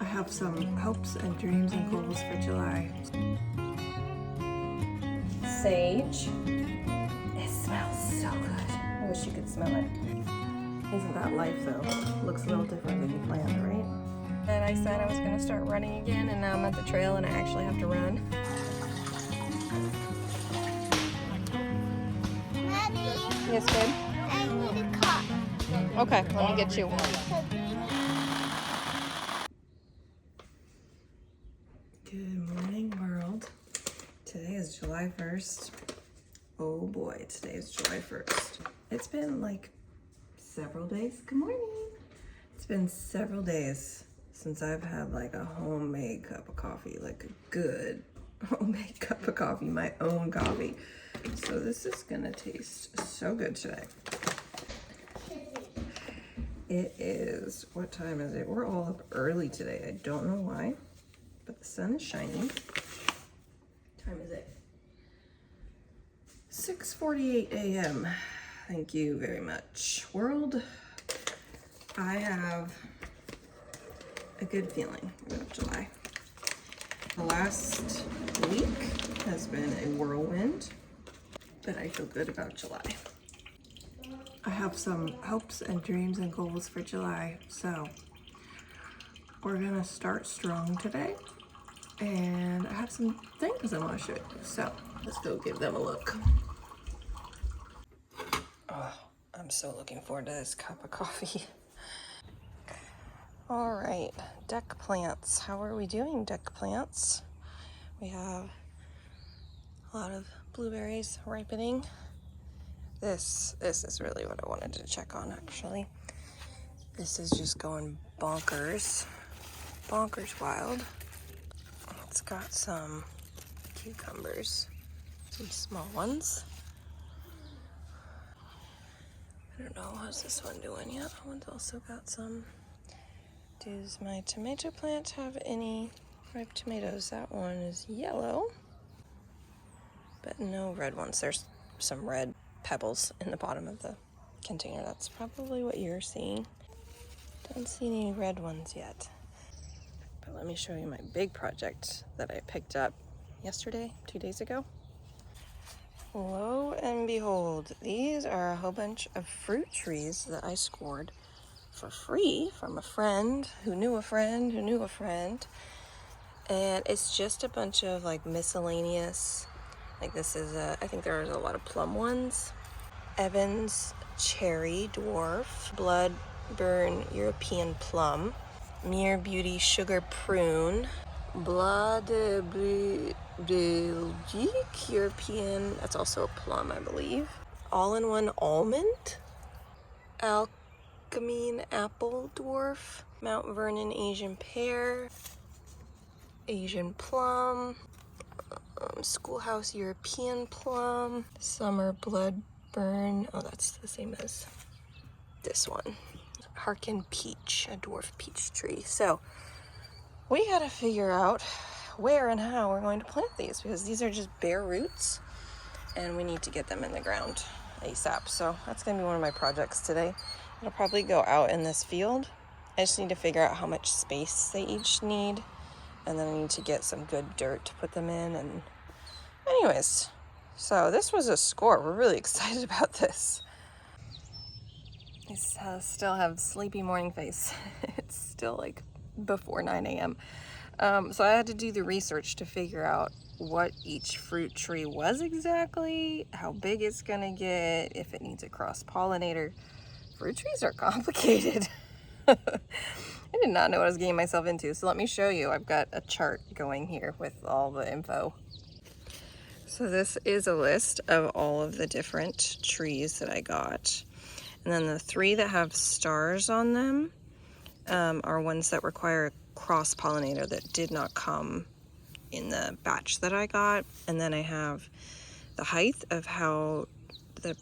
I have some hopes and dreams and goals for July. Sage. It smells so good. I wish you could smell it. Isn't that life though? Looks a little different than you planned, right? And I said I was gonna start running again, and now I'm at the trail and I actually have to run. Mommy, Yes, babe? I need a cup. Okay, let me get you one. Good morning, world. Today is July 1st. Oh boy, today is July 1st. It's been like several days. Good morning. It's been several days since I've had like a homemade cup of coffee, like a good homemade cup of coffee, my own coffee. So this is gonna taste so good today. It is, what time is it? We're all up early today. I don't know why, but the sun is shining. What time is it? 6:48 a.m. Thank you very much, world. I have a good feeling about July. The last week has been a whirlwind, but I feel good about July. I have some hopes and dreams and goals for July, so we're gonna start strong today, and I have some things I want to show you, so let's go give them a look. Oh, I'm so looking forward to this cup of coffee. All right, deck plants. How are we doing, deck plants? We have a lot of blueberries ripening. This is really what I wanted to check on, actually. This is just going bonkers wild. It's got some cucumbers, some small ones. I don't know, how's this one doing yet? That one's also got some. Does my tomato plant have any ripe tomatoes? That one is yellow, but no red ones. There's some red pebbles in the bottom of the container. That's probably what you're seeing. Don't see any red ones yet. But let me show you my big project that I picked up yesterday, 2 days ago. Lo and behold, these are a whole bunch of fruit trees that I scored for free from a friend who knew a friend who knew a friend. And it's just a bunch of like miscellaneous, like this is I think there's a lot of plum ones. Evans Cherry Dwarf, Bloodburn European Plum, Mere Beauty Sugar Prune, Blas de Belgique European, that's also a plum, I believe. All-in-One Almond, Alchemine Apple Dwarf, Mount Vernon Asian Pear, Asian Plum, Schoolhouse European Plum, Summer Bloodburn, oh that's the same as this one, Harkin Peach, a dwarf peach tree. So we gotta figure out where and how we're going to plant these, because these are just bare roots and we need to get them in the ground ASAP. So that's gonna be one of my projects today. It'll probably go out in this field. I just need to figure out how much space they each need, and then I need to get some good dirt to put them in. And anyways, so this was a score. We're really excited about this. I still have sleepy morning face. It's still like before 9 a.m. So I had to do the research to figure out what each fruit tree was exactly, how big it's gonna get, if it needs a cross-pollinator. Fruit trees are complicated. I did not know what I was getting myself into. So let me show you. I've got a chart going here with all the info. So this is a list of all of the different trees that I got. And then the 3 that have stars on them are ones that require a cross-pollinator that did not come in the batch that I got. And then I have the height of how the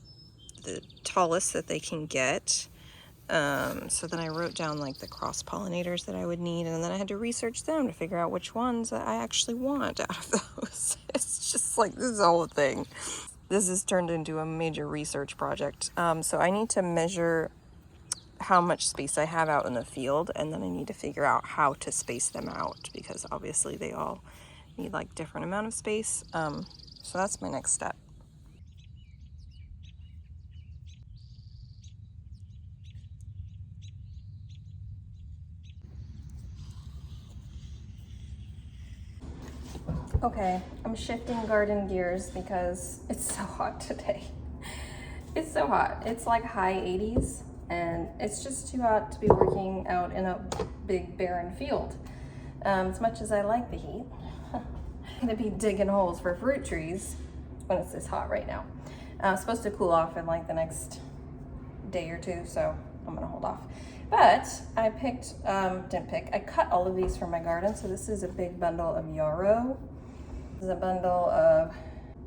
tallest that they can get. So then I wrote down like the cross-pollinators that I would need, and then I had to research them to figure out which ones that I actually want out of those. It's just like, this is a whole thing. This has turned into a major research project. So I need to measure how much space I have out in the field, and then I need to figure out how to space them out because obviously they all need like different amount of space. So that's my next step. Okay, I'm shifting garden gears because it's so hot today. It's so hot. It's like high 80s and it's just too hot to be working out in a big barren field. As much as I like the heat, I'm gonna be digging holes for fruit trees when it's this hot right now. It's supposed to cool off in like the next day or two, so I'm gonna hold off. But I I cut all of these from my garden. So this is a big bundle of yarrow. This is a bundle of,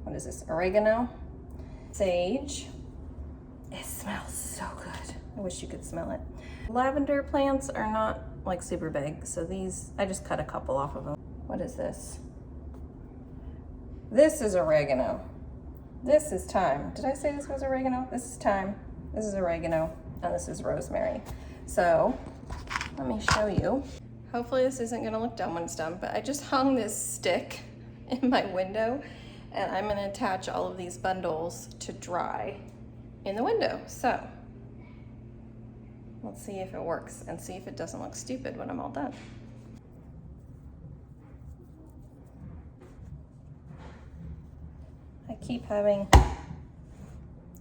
what is this, oregano, sage. It smells so good. I wish you could smell it. Lavender plants are not like super big, so these, I just cut a couple off of them. What is this? This is oregano. This is thyme. Did I say this was oregano? This is thyme. This is oregano, and this is rosemary. So let me show you. Hopefully this isn't gonna look dumb when it's done, but I just hung this stick in my window, and I'm gonna attach all of these bundles to dry in the window. So let's see if it works and see if it doesn't look stupid when I'm all done. I keep having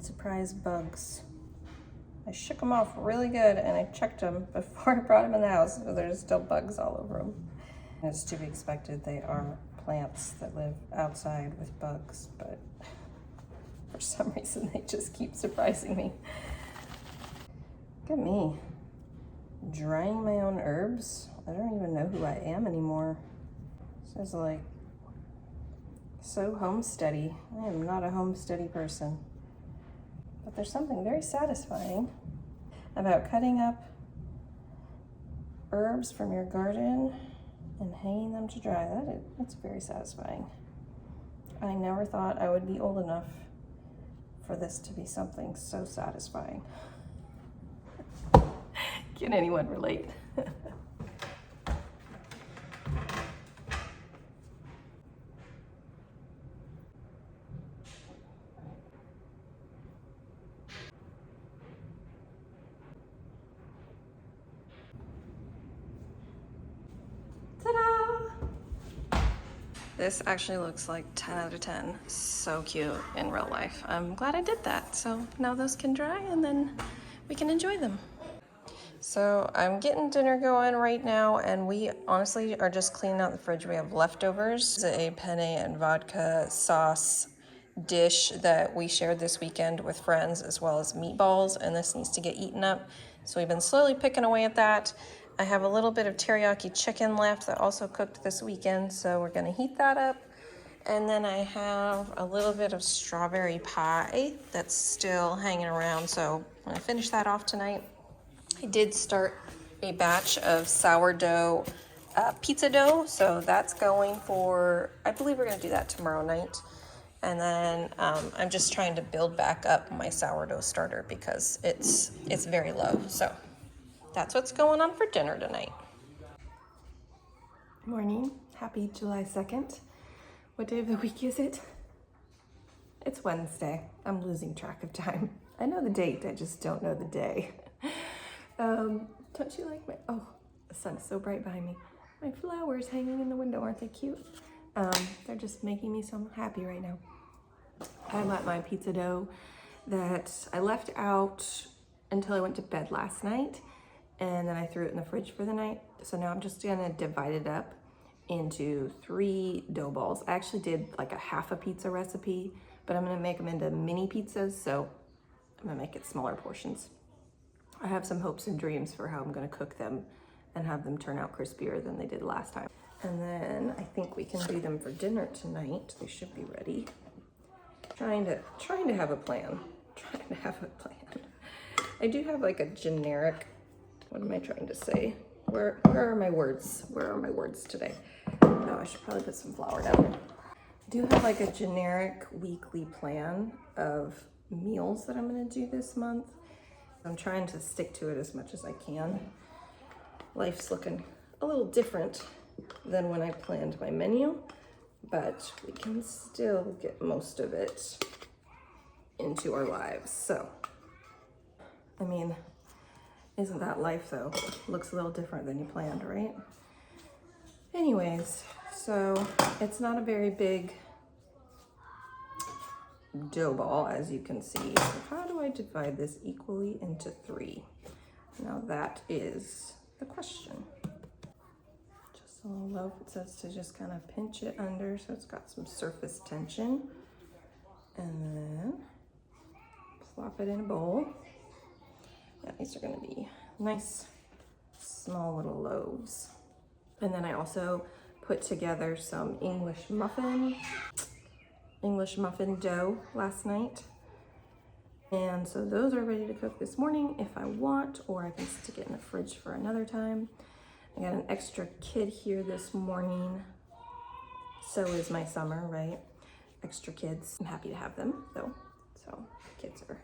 surprise bugs. I shook them off really good and I checked them before I brought them in the house, but there's still bugs all over them. And it's to be expected. They are plants that live outside with bugs, but for some reason they just keep surprising me. Look at me, drying my own herbs. I don't even know who I am anymore. This is like so homesteady. I am not a homesteady person. But there's something very satisfying about cutting up herbs from your garden and hanging them to dry. That's very satisfying. I never thought I would be old enough for this to be something so satisfying. Can anyone relate? This actually looks like 10 out of 10. So cute in real life. I'm glad I did that. So now those can dry and then we can enjoy them. So I'm getting dinner going right now, and we honestly are just cleaning out the fridge. We have leftovers. It's a penne and vodka sauce dish that we shared this weekend with friends, as well as meatballs, and this needs to get eaten up. So we've been slowly picking away at that. I have a little bit of teriyaki chicken left that also cooked this weekend, so we're gonna heat that up. And then I have a little bit of strawberry pie that's still hanging around, so I'm gonna finish that off tonight. I did start a batch of sourdough pizza dough, so that's going for, I believe we're gonna do that tomorrow night. And then I'm just trying to build back up my sourdough starter because it's very low. So that's what's going on for dinner tonight. Morning, happy July 2nd. What day of the week is it? It's Wednesday. I'm losing track of time. I know the date, I just don't know the day. Don't you like my, oh, the sun is so bright behind me. My flowers hanging in the window, aren't they cute? They're just making me so happy right now. I got my pizza dough that I left out until I went to bed last night, and then I threw it in the fridge for the night. So now I'm just gonna divide it up into 3 dough balls. I actually did like a half a pizza recipe, but I'm gonna make them into mini pizzas, so I'm gonna make it smaller portions. I have some hopes and dreams for how I'm gonna cook them and have them turn out crispier than they did last time. And then I think we can do them for dinner tonight. They should be ready. Trying to have a plan. I do have like a generic, what am I trying to say? Where are my words? Where are my words today? Oh, I should probably put some flour down. I do have like a generic weekly plan of meals that I'm gonna do this month. I'm trying to stick to it as much as I can. Life's looking a little different than when I planned my menu, but we can still get most of it into our lives. So, I mean, isn't that life though? Looks a little different than you planned, right? Anyways, so it's not a very big dough ball, as you can see. So how do I divide this equally into 3? Now that is the question. Just a little loaf. It says to just kind of pinch it under so it's got some surface tension. And then plop it in a bowl. Yeah, these are going to be nice, small little loaves. And then I also put together some English muffin dough last night. And so those are ready to cook this morning if I want, or I can stick it in the fridge for another time. I got an extra kid here this morning. So is my summer, right? Extra kids. I'm happy to have them though. So kids are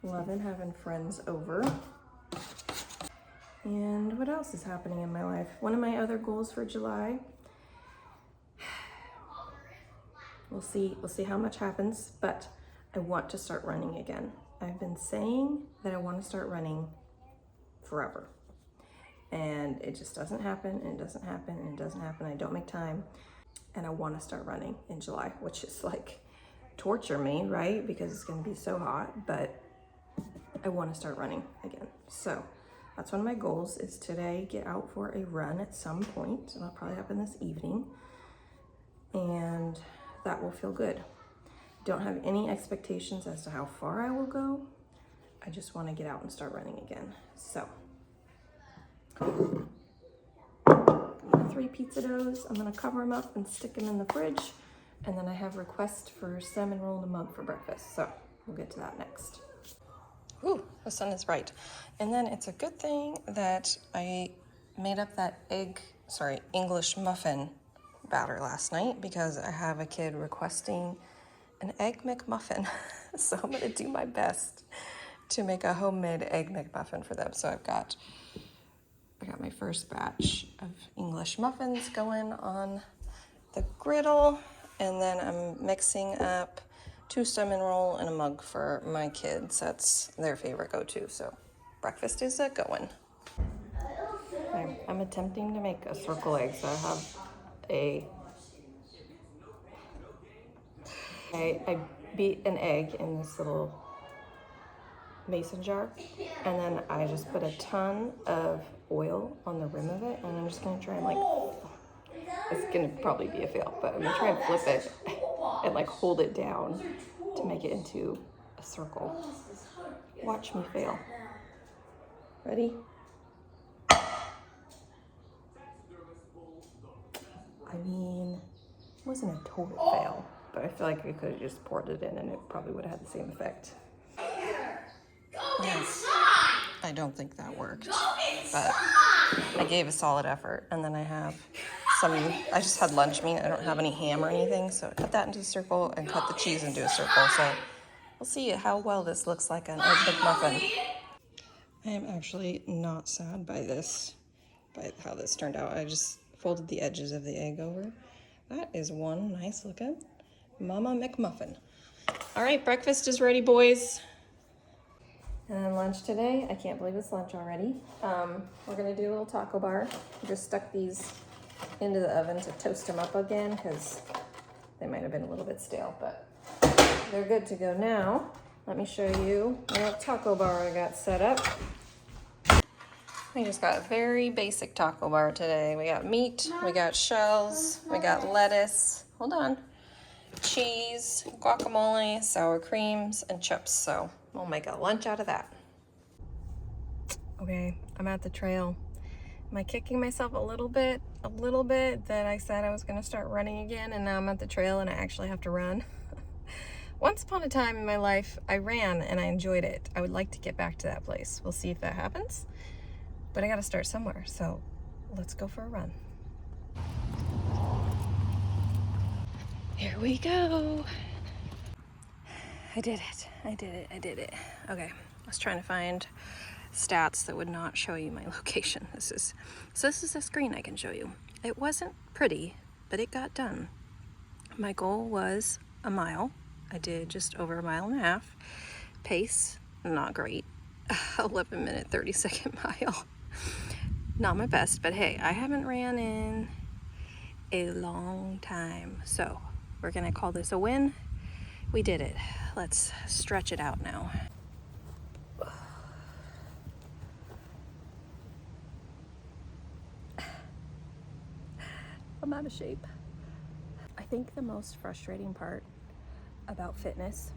loving having friends over. And what else is happening in my life? One of my other goals for July, we'll see how much happens, but I want to start running again. I've been saying that I want to start running forever. And it just doesn't happen, and it doesn't happen, and it doesn't happen. I don't make time. And I want to start running in July, which is like torture me, right? Because it's going to be so hot, but I want to start running again. So that's one of my goals, is today get out for a run at some point. It'll probably happen this evening. And that will feel good. Don't have any expectations as to how far I will go. I just want to get out and start running again. So 3 pizza doughs. I'm gonna cover them up and stick them in the fridge. And then I have requests for salmon roll in a mug for breakfast. So we'll get to that next. Ooh, the sun is bright. And then it's a good thing that I made up that English muffin batter last night, because I have a kid requesting an egg McMuffin. So I'm gonna do my best to make a homemade egg McMuffin for them. So I got my first batch of English muffins going on the griddle, and then I'm mixing up 2 cinnamon roll and a mug for my kids. That's their favorite go-to, so breakfast is going. I'm attempting to make a circle egg, so I beat an egg in this little mason jar, and then I just put a ton of oil on the rim of it, and I'm just gonna try and it's gonna probably be a fail, but I'm gonna try and flip it and hold it down to make it into a circle. Watch me fail. Ready? I mean, it wasn't a total fail, but I feel like I could have just poured it in and it probably would have had the same effect. Yes. I don't think that worked, but I gave a solid effort. And then I just had lunch meat. I don't have any ham or anything, so I cut that into a circle and cut the cheese into a circle. So we'll see how well this looks like an egg McMuffin. I am actually not sad by how this turned out. I just folded the edges of the egg over. That is one nice looking Mama McMuffin. All right, breakfast is ready, boys. And then lunch today, I can't believe it's lunch already. We're gonna do a little taco bar. I just stuck these into the oven to toast them up again because they might have been a little bit stale, but they're good to go now. Let me show you what taco bar I got set up. We just got a very basic taco bar today. We got meat, we got shells, we got lettuce, cheese, guacamole, sour creams, and chips. So we'll make a lunch out of that. Okay, I'm at the trail. Am I kicking myself a little bit that I said I was gonna start running again, and now I'm at the trail and I actually have to run? Once upon a time in my life, I ran and I enjoyed it. I would like to get back to that place. We'll see if that happens, but I gotta start somewhere. So let's go for a run. Here we go. I did it. Okay, was trying to find stats that would not show you my location. This is a screen I can show you. It wasn't pretty, but it got done. My goal was a mile. I did just over a mile and a half. Pace, not great. 11-minute, 30-second mile. Not my best, but hey, I haven't ran in a long time. So we're gonna call this a win. We did it. Let's stretch it out now. I'm out of shape. I think the most frustrating part about fitness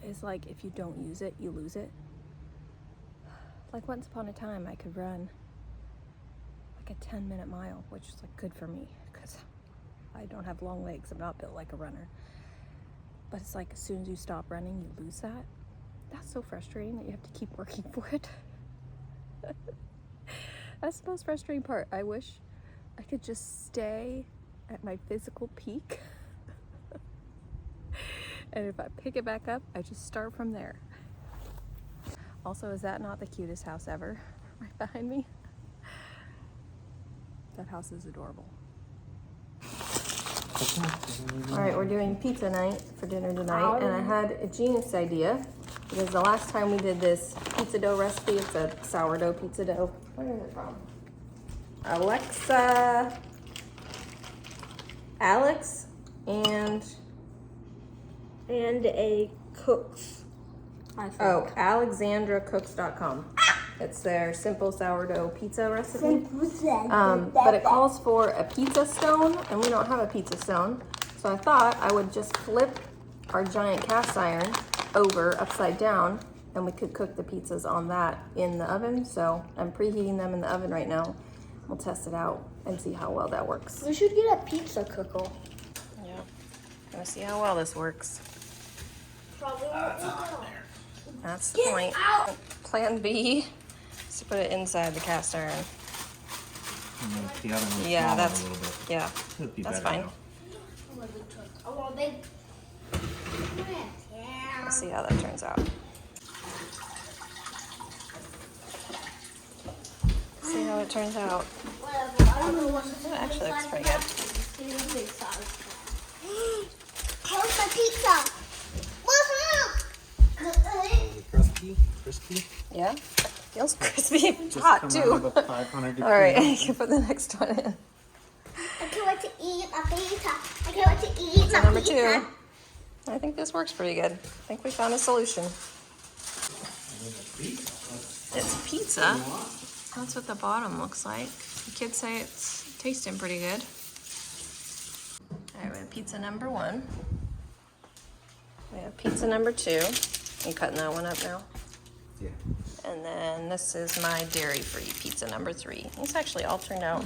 is like if you don't use it, you lose it. Like once upon a time I could run like a 10-minute mile, which is like good for me because I don't have long legs. I'm not built like a runner. But it's like as soon as you stop running, you lose that. That's so frustrating that you have to keep working for it. That's the most frustrating part. I wish I could just stay at my physical peak. And if I pick it back up, I just start from there. Also, is that not the cutest house ever? Right behind me? That house is adorable. All right, we're doing pizza night for dinner tonight, and I had a genius idea because the last time we did this pizza dough recipe, it's a sourdough pizza dough. Where is it from? Alex and a Cooks. AlexandraCooks.com. It's their simple sourdough pizza recipe. But it calls for a pizza stone, and we don't have a pizza stone. So I thought I would just flip our giant cast iron over upside down, and we could cook the pizzas on that in the oven. So I'm preheating them in the oven right now. We'll test it out and see how well that works. We should get a pizza cooker. Yeah, gonna see how well this works. Probably won't. That's the point. Out. Plan B is to put it inside the cast iron. The other one's Yeah, smaller that's a little bit. yeah. It'd be That's better fine. now. Let's see how that turns out. See how it turns out. Whatever. I don't know what It actually looks pretty good. How's my pizza? Crispy? Yeah, feels crispy. It's Just hot come too. out of the 500 degree All right, oven. you can put the next one in. I can't wait to eat my pizza. I can't wait to eat my Number pizza. 2. I think this works pretty good. I think we found a solution. It's pizza. That's what the bottom looks like. The kids say it's tasting pretty good. All right, we have pizza number 1. We have pizza number 2. You cutting that one up now? Yeah. And then this is my dairy-free pizza number 3. These actually all turned out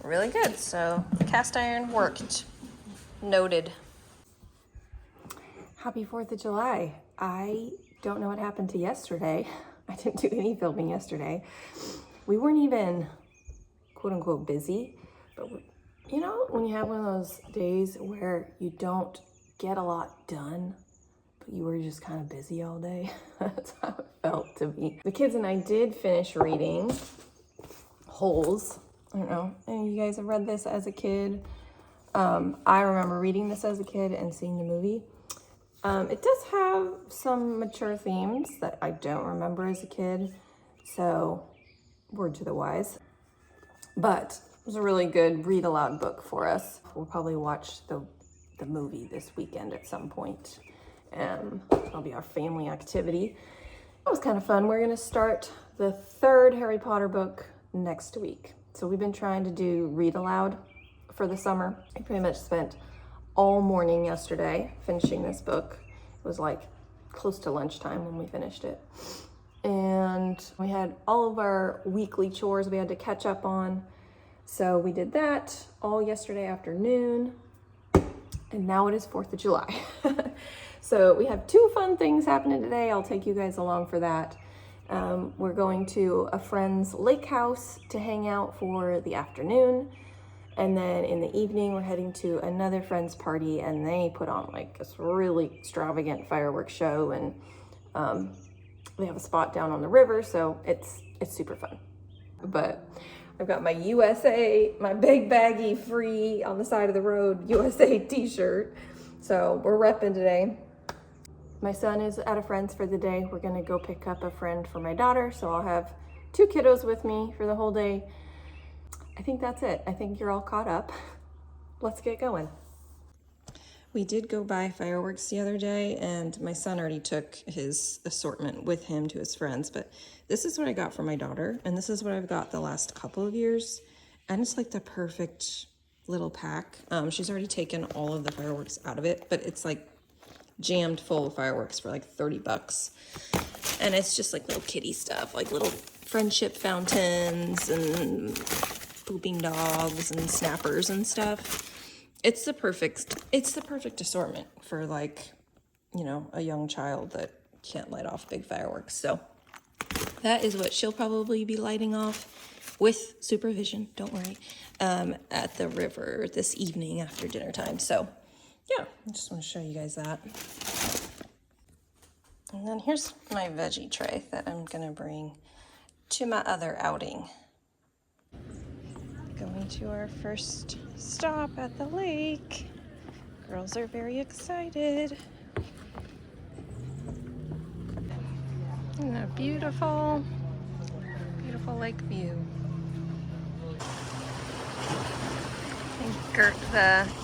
really good. So the cast iron worked. Noted. Happy 4th of July. I don't know what happened to yesterday. I didn't do any filming yesterday. We weren't even quote unquote busy, but you know, when you have one of those days where you don't get a lot done, but you were just kind of busy all day. That's how it felt to me. The kids and I did finish reading Holes. I don't know, any of you guys have read this as a kid? I remember reading this as a kid and seeing the movie. It does have some mature themes that I don't remember as a kid, so word to the wise. But it was a really good read aloud book for us. We'll probably watch the movie this weekend at some point. That'll be our family activity. It was kind of fun. We're gonna start the 3rd Harry Potter book next week. So we've been trying to do read aloud for the summer. I pretty much spent all morning yesterday finishing this book. It was like close to lunchtime when we finished it. And we had all of our weekly chores we had to catch up on. So we did that all yesterday afternoon. And now it is 4th of July. So we have 2 fun things happening today. I'll take you guys along for that. We're going to a friend's lake house to hang out for the afternoon. And then in the evening, we're heading to another friend's party, and they put on like this really extravagant fireworks show. And We have a spot down on the river, so it's super fun. But I've got my USA, my big baggy free on the side of the road USA t-shirt. So we're repping today. My son is at a friend's for the day. We're gonna go pick up a friend for my daughter. So I'll have 2 kiddos with me for the whole day. I think that's it. I think you're all caught up. Let's get going. We did go buy fireworks the other day, and my son already took his assortment with him to his friends, but this is what I got for my daughter, and this is what I've got the last couple of years, and it's like the perfect little pack. She's already taken all of the fireworks out of it, but it's like jammed full of fireworks for like 30 bucks. And it's just like little kitty stuff, like little friendship fountains and pooping dogs and snappers and stuff. It's the perfect assortment for, like, you know, a young child that can't light off big fireworks. So that is what she'll probably be lighting off with supervision, don't worry, at the river this evening after dinner time. So yeah, I just want to show you guys that. And then here's my veggie tray that I'm gonna bring to my other outing. Going to our first stop at the lake. Girls are very excited. And a beautiful, beautiful lake view.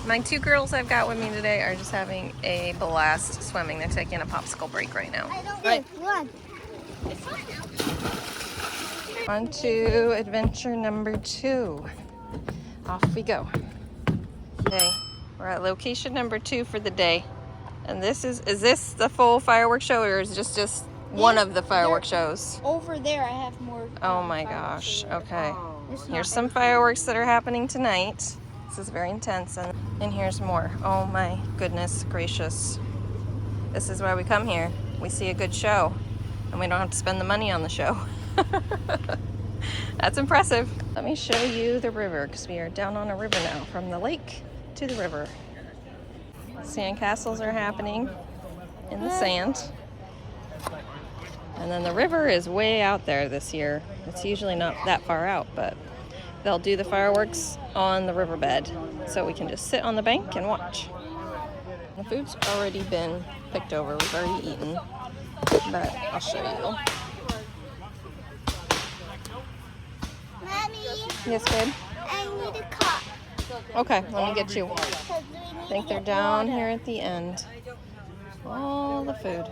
My 2 girls I've got with me today are just having a blast swimming. They're taking a popsicle break right now. Right. Run. On to adventure number 2. Off we go. Okay, we're at location number 2 for the day. And this is this the full fireworks show, or is this just one of the fireworks shows? Over there, I have more. Oh my gosh, okay. Here's some fireworks that are happening tonight. This is very intense, and here's more. Oh my goodness gracious. This is why we come here. We see a good show, and we don't have to spend the money on the show. That's impressive. Let me show you the river, because we are down on a river now, from the lake to the river. Sand castles are happening in the sand. And then the river is way out there this year. It's usually not that far out, but they'll do the fireworks on the riverbed, so we can just sit on the bank and watch. The food's already been picked over. We've already eaten, but I'll show you. Mommy, Yes, babe? I need a cup. Okay, let me get you. I think they're down here at the end. All the food.